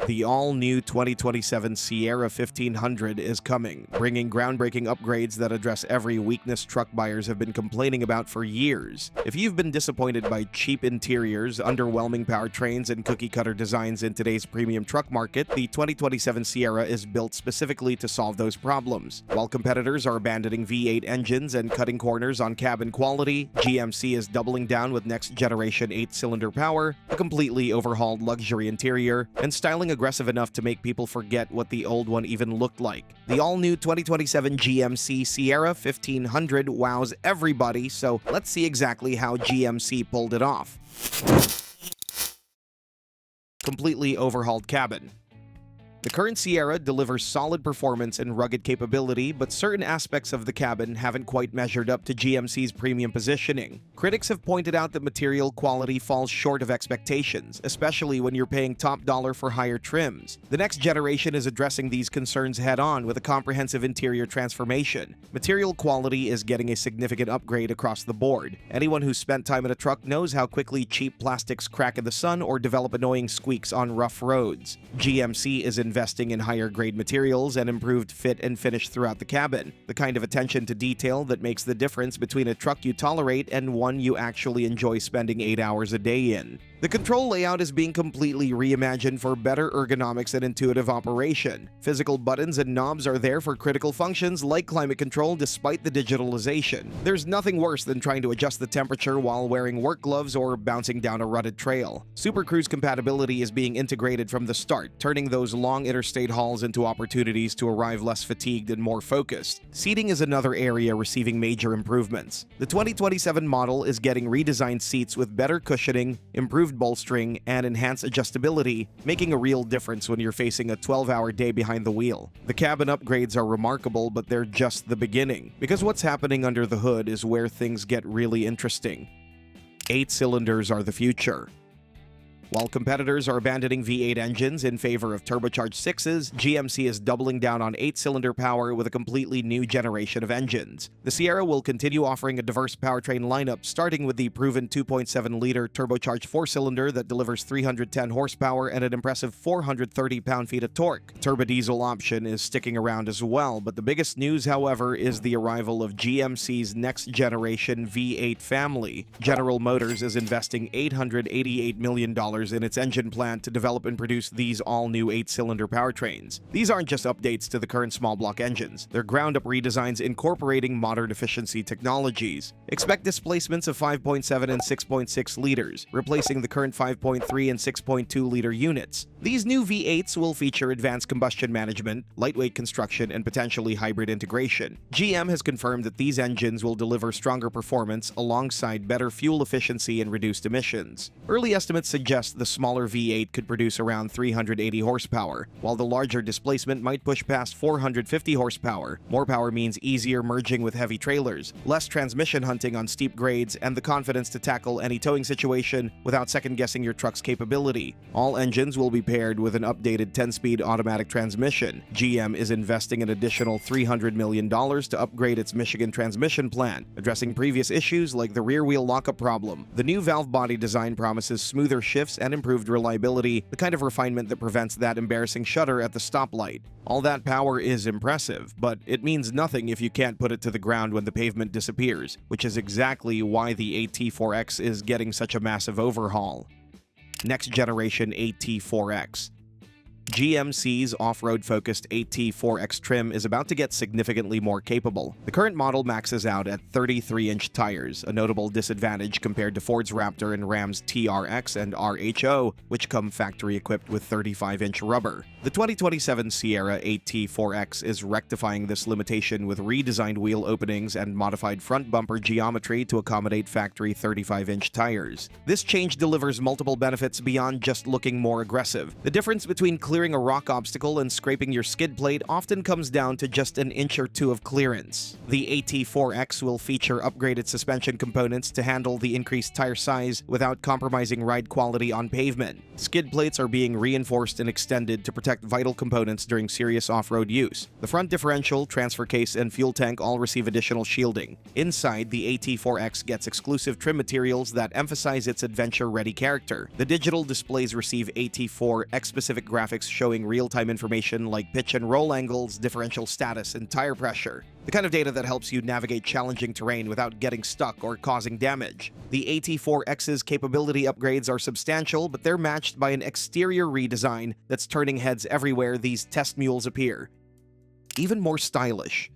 The all-new 2027 Sierra 1500 is coming, bringing groundbreaking upgrades that address every weakness truck buyers have been complaining about for years. If you've been disappointed by cheap interiors, underwhelming powertrains, and cookie-cutter designs in today's premium truck market, the 2027 Sierra is built specifically to solve those problems. While competitors are abandoning V8 engines and cutting corners on cabin quality, GMC is doubling down with next-generation 8-cylinder power, a completely overhauled luxury interior, and styling aggressive enough to make people forget what the old one even looked like. The all-new 2027 GMC Sierra 1500 wows everybody, so let's see exactly how GMC pulled it off. Completely overhauled cabin. The current Sierra delivers solid performance and rugged capability, but certain aspects of the cabin haven't quite measured up to GMC's premium positioning. Critics have pointed out that material quality falls short of expectations, especially when you're paying top dollar for higher trims. The next generation is addressing these concerns head-on with a comprehensive interior transformation. Material quality is getting a significant upgrade across the board. Anyone who's spent time in a truck knows how quickly cheap plastics crack in the sun or develop annoying squeaks on rough roads. GMC is investing in higher-grade materials and improved fit and finish throughout the cabin, the kind of attention to detail that makes the difference between a truck you tolerate and one you actually enjoy spending 8 hours a day in. The control layout is being completely reimagined for better ergonomics and intuitive operation. Physical buttons and knobs are there for critical functions like climate control despite the digitalization. There's nothing worse than trying to adjust the temperature while wearing work gloves or bouncing down a rutted trail. Super Cruise compatibility is being integrated from the start, turning those long interstate hauls into opportunities to arrive less fatigued and more focused. Seating is another area receiving major improvements. The 2027 model is getting redesigned seats with better cushioning, improved bolstering, and enhanced adjustability, making a real difference when you're facing a 12-hour day behind the wheel. The cabin upgrades are remarkable, but they're just the beginning, because what's happening under the hood is where things get really interesting. 8 cylinders are the future. While competitors are abandoning V8 engines in favor of turbocharged 6s, GMC is doubling down on 8-cylinder power with a completely new generation of engines. The Sierra will continue offering a diverse powertrain lineup, starting with the proven 2.7-liter turbocharged 4-cylinder that delivers 310 horsepower and an impressive 430 pound-feet of torque. Turbo diesel option is sticking around as well, but the biggest news, however, is the arrival of GMC's next-generation V8 family. General Motors is investing $888 million in its engine plant to develop and produce these all-new 8-cylinder powertrains. These aren't just updates to the current small-block engines. They're ground-up redesigns incorporating modern efficiency technologies. Expect displacements of 5.7 and 6.6 liters, replacing the current 5.3 and 6.2-liter units. These new V8s will feature advanced combustion management, lightweight construction, and potentially hybrid integration. GM has confirmed that these engines will deliver stronger performance alongside better fuel efficiency and reduced emissions. Early estimates suggest the smaller V8 could produce around 380 horsepower, while the larger displacement might push past 450 horsepower. More power means easier merging with heavy trailers, less transmission hunting on steep grades, and the confidence to tackle any towing situation without second-guessing your truck's capability. All engines will be paired with an updated 10-speed automatic transmission. GM is investing an additional $300 million to upgrade its Michigan transmission plant, addressing previous issues like the rear-wheel lockup problem. The new valve body design promises smoother shifts and improved reliability, the kind of refinement that prevents that embarrassing shudder at the stoplight. All that power is impressive, but it means nothing if you can't put it to the ground when the pavement disappears, which is exactly why the AT4X is getting such a massive overhaul. Next generation AT4X. GMC's off-road-focused AT4X trim is about to get significantly more capable. The current model maxes out at 33-inch tires, a notable disadvantage compared to Ford's Raptor and Ram's TRX and RHO, which come factory-equipped with 35-inch rubber. The 2027 Sierra AT4X is rectifying this limitation with redesigned wheel openings and modified front bumper geometry to accommodate factory 35-inch tires. This change delivers multiple benefits beyond just looking more aggressive. The difference between clearing a rock obstacle and scraping your skid plate often comes down to just an inch or two of clearance. The AT4X will feature upgraded suspension components to handle the increased tire size without compromising ride quality on pavement. Skid plates are being reinforced and extended to protect vital components during serious off-road use. The front differential, transfer case, and fuel tank all receive additional shielding. Inside, the AT4X gets exclusive trim materials that emphasize its adventure-ready character. The digital displays receive AT4X-specific graphics showing real-time information like pitch and roll angles, differential status, and tire pressure. The kind of data that helps you navigate challenging terrain without getting stuck or causing damage. The AT4X's capability upgrades are substantial, but they're matched by an exterior redesign that's turning heads everywhere these test mules appear. Even more stylish.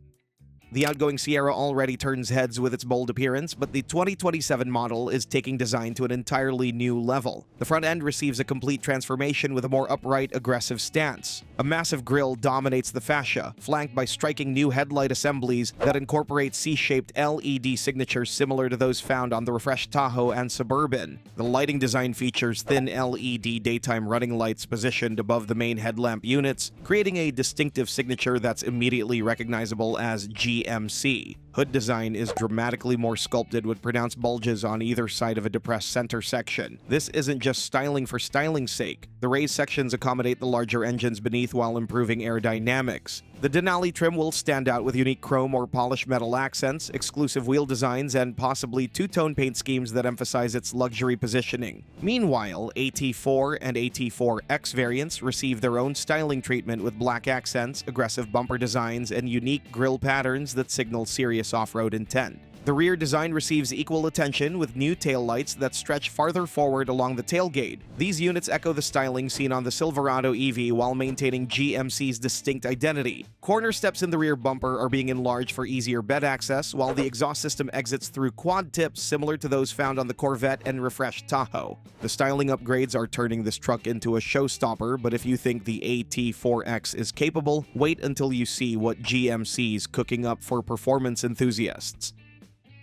The outgoing Sierra already turns heads with its bold appearance, but the 2027 model is taking design to an entirely new level. The front end receives a complete transformation with a more upright, aggressive stance. A massive grille dominates the fascia, flanked by striking new headlight assemblies that incorporate C-shaped LED signatures similar to those found on the refreshed Tahoe and Suburban. The lighting design features thin LED daytime running lights positioned above the main headlamp units, creating a distinctive signature that's immediately recognizable as GMC. Hood design is dramatically more sculpted with pronounced bulges on either side of a depressed center section. This isn't just styling for styling's sake. The raised sections accommodate the larger engines beneath while improving aerodynamics. The Denali trim will stand out with unique chrome or polished metal accents, exclusive wheel designs, and possibly two-tone paint schemes that emphasize its luxury positioning. Meanwhile, AT4 and AT4X variants receive their own styling treatment with black accents, aggressive bumper designs, and unique grille patterns that signal serious off-road intent. The rear design receives equal attention with new taillights that stretch farther forward along the tailgate. These units echo the styling seen on the Silverado EV while maintaining GMC's distinct identity. Corner steps in the rear bumper are being enlarged for easier bed access, while the exhaust system exits through quad tips similar to those found on the Corvette and refreshed Tahoe. The styling upgrades are turning this truck into a showstopper, but if you think the AT4X is capable, wait until you see what GMC's cooking up for performance enthusiasts.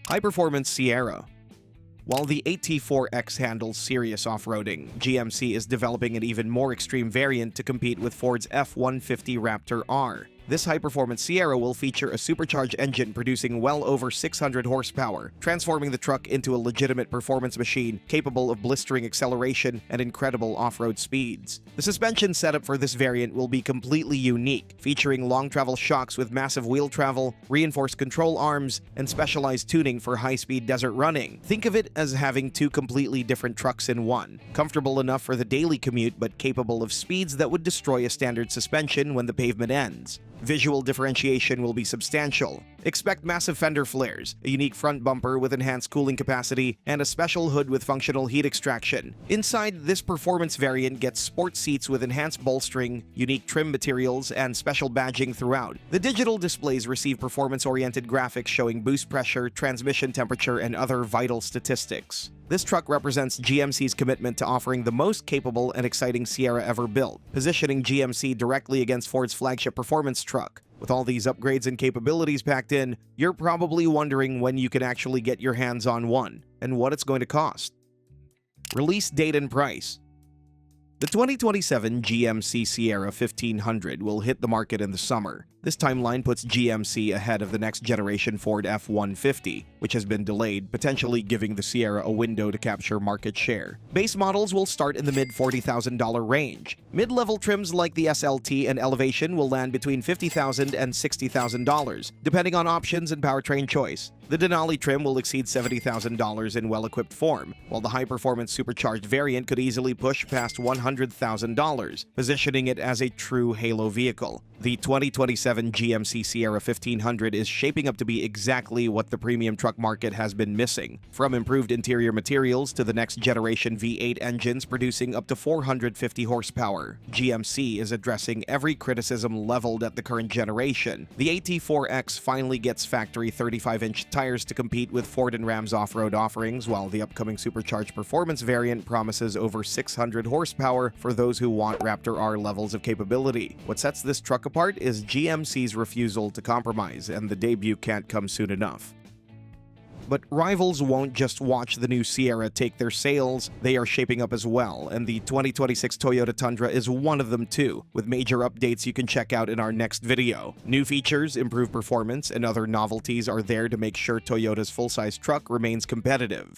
High-performance Sierra. While the AT4X handles serious off-roading, GMC is developing an even more extreme variant to compete with Ford's F-150 Raptor R. This high-performance Sierra will feature a supercharged engine producing well over 600 horsepower, transforming the truck into a legitimate performance machine capable of blistering acceleration and incredible off-road speeds. The suspension setup for this variant will be completely unique, featuring long-travel shocks with massive wheel travel, reinforced control arms, and specialized tuning for high-speed desert running. Think of it as having two completely different trucks in one, comfortable enough for the daily commute but capable of speeds that would destroy a standard suspension when the pavement ends. Visual differentiation will be substantial. Expect massive fender flares, a unique front bumper with enhanced cooling capacity, and a special hood with functional heat extraction. Inside, this performance variant gets sport seats with enhanced bolstering, unique trim materials, and special badging throughout. The digital displays receive performance-oriented graphics showing boost pressure, transmission temperature, and other vital statistics. This truck represents GMC's commitment to offering the most capable and exciting Sierra ever built, positioning GMC directly against Ford's flagship performance truck. With all these upgrades and capabilities packed in, you're probably wondering when you can actually get your hands on one, and what it's going to cost. Release date and price. The 2027 GMC Sierra 1500 will hit the market in the summer. This timeline puts GMC ahead of the next generation Ford F-150, which has been delayed, potentially giving the Sierra a window to capture market share. Base models will start in the mid-$40,000 range. Mid-level trims like the SLT and Elevation will land between $50,000 and $60,000, depending on options and powertrain choice. The Denali trim will exceed $70,000 in well-equipped form, while the high-performance supercharged variant could easily push past $100,000, positioning it as a true halo vehicle. The 2027 GMC Sierra 1500 is shaping up to be exactly what the premium truck market has been missing. From improved interior materials to the next-generation V8 engines producing up to 450 horsepower, GMC is addressing every criticism leveled at the current generation. The AT4X finally gets factory 35-inch tires to compete with Ford and Ram's off-road offerings, while the upcoming supercharged performance variant promises over 600 horsepower for those who want Raptor R levels of capability. What sets this truck apart is GMC's refusal to compromise, and the debut can't come soon enough. But rivals won't just watch the new Sierra take their sales, they are shaping up as well, and the 2026 Toyota Tundra is one of them too, with major updates you can check out in our next video. New features, improved performance, and other novelties are there to make sure Toyota's full-size truck remains competitive.